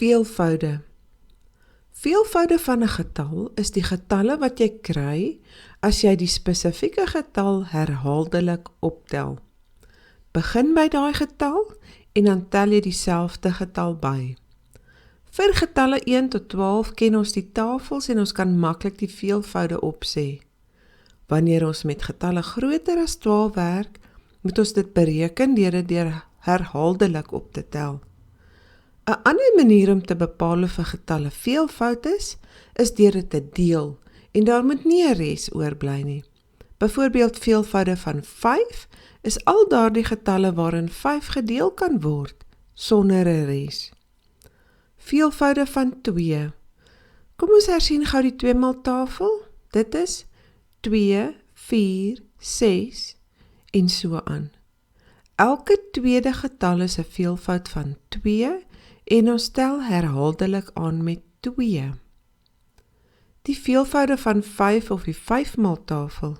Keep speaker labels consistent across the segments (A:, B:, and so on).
A: Veelvoude. Veelvoude van 'n getal is die getalle wat jy kry as jy die spesifieke getal herhaaldelik optel. Begin by daai getal en dan tel jy dieselfde getal by. Vir getalle 1 tot 12 ken ons die tafels en ons kan maklik die veelvoude opsê. Wanneer ons met getalle groter as 12 werk, moet ons dit bereken deur dit herhaaldelik op te tel. 'n ander manier om te bepaal of 'n getalle veelvoud is deur dit te deel en daar moet nie 'n res oorbly nie. Byvoorbeeld veelvoude van 5 is al daardie getalle waarin 5 gedeel kan word sonder 'n res. Veelvoude van 2. Kom ons hersien gou die 2 maal tafel. Dit is 2, 4, 6 en so aan. Elke tweede getal is 'n veelvoud van 2 en ons tel herhaaldelik aan met 2. Die veelvoude van 5 of die 5 maal tafel.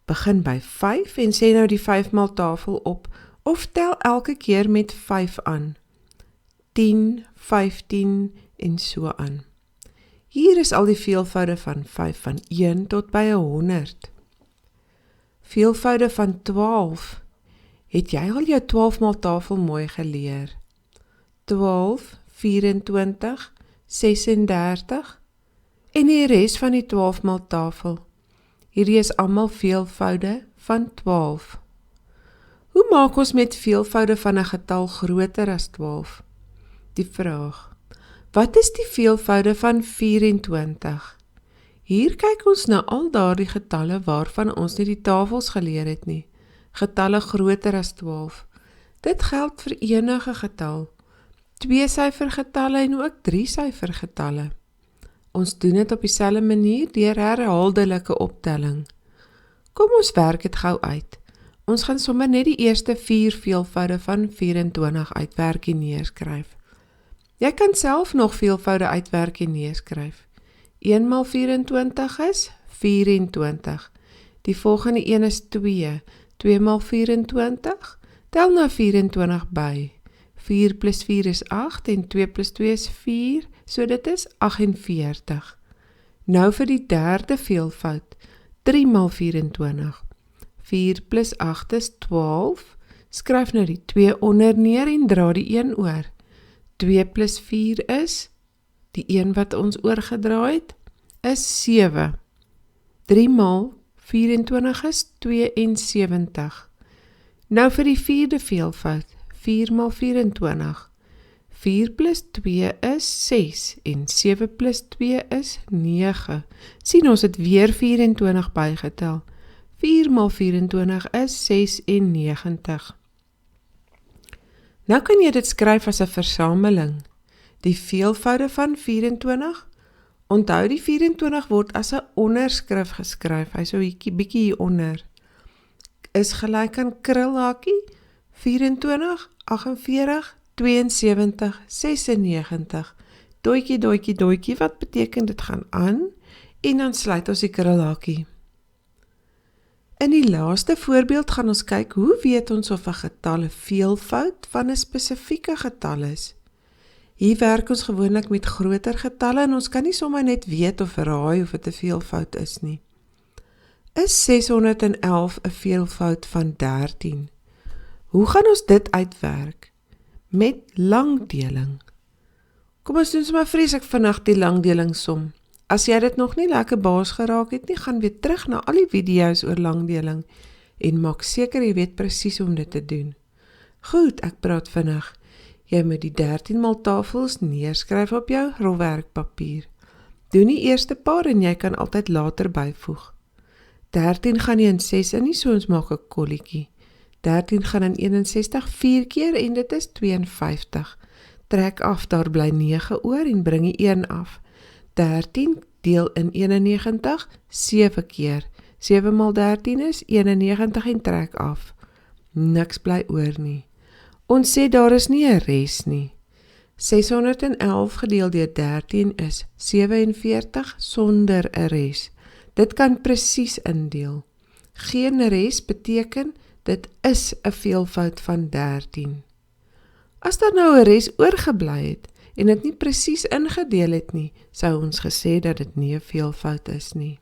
A: Begin by 5 en sê nou die 5 maal tafel op of tel elke keer met 5 aan. 10, 15 en so aan. Hier is al die veelvoude van 5 van 1 tot by 100. Veelvoude van 12. Het jy al jou 12 maal tafel mooi geleer? 12, 24, 36 en die res van die 12 maal tafel. Hierdie is almal veelvoude van 12. Hoe maak ons met veelvoude van 'n getal groter as 12? Die vraag: wat is die veelvoude van 24? Hier kyk ons na al daardie getalle waarvan ons nie die tafels geleer het nie. Getalle groter as 12. Dit geld vir enige getal. 2-syfer getalle en ook 3-syfer getalle. Ons doen dit op dieselfde manier deur herhaaldelike optelling. Kom ons werk dit gou uit. Ons gaan sommer net die eerste 4 veelvoude van 24 uitwerk en neerskryf. Jy kan self nog veelvoude uitwerk en neerskryf. 1 maal 24 is 24. Die volgende een is 2. 2 maal 24, tel nou 24 by. 4 plus 4 is 8 en 2 plus 2 is 4, so dit is 48. Nou vir die derde veelvoud, 3 maal 24. 4 plus 8 is 12, skryf nou die 2 onder neer en dra die 1 oor. 2 plus 4 is, die 1 wat ons oorgedraai het, is 7. 3 maal 24 is 72. Nou vir die vierde veelvoud, 4 maal 24. 4 plus 2 is 6 en 7 plus 2 is 9. Sien ons het weer 24 bygetel. 4 maal 24 is 96. Nou kan jy dit skryf as 'n versameling. Die veelvoude van 24. Onthou die 24 word as 'n onderskrif geskryf. Hy so bietjie hieronder. Is gelyk aan krulhakie 24, 48, 72, 96. Doetjie, doetjie, doetjie, wat beteken dit gaan aan? En dan sluit ons die krulhakie. In die laaste voorbeeld gaan ons kyk hoe weet ons of 'n getal 'n veelvoud van 'n spesifieke getal is. Hier werk ons gewoonlik met groter getalle en ons kan nie sommer net weet of raai of dit 'n veelvoud is nie. Is 611 'n veelvoud van 13? Hoe gaan ons dit uitwerk? Met langdeling. Kom ons doen sommer vreeslik vinnig die langdelingsom. As jy dit nog nie lekker baas geraak het nie, gaan weer terug na al die video's oor langdeling en maak seker jy weet presies hoe om dit te doen. Goed, ek praat vinnig. Jy moet die 13 maal tafels neerskryf op jou rolwerkpapier. Doen die eerste paar en jy kan altyd later byvoeg. 13 gaan nie in 6 in nie, so ons maak 'n kolletjie. 13 gaan in 61 4 keer en dit is 52. Trek af, daar bly 9 oor en bring die 1 af. 13 deel in 91 7 keer. 7 maal 13 is 91 en trek af. Niks bly oor nie. Ons sê daar is nie 'n res nie. 611 gedeel deur 13 is 47 sonder 'n res. Dit kan presies indeel. Geen res beteken dit is 'n veelvoud van 13. As daar nou 'n res oorgebly het, en dit nie presies ingedeel het nie, sou ons gesê dat dit nie 'n veelvoud is nie.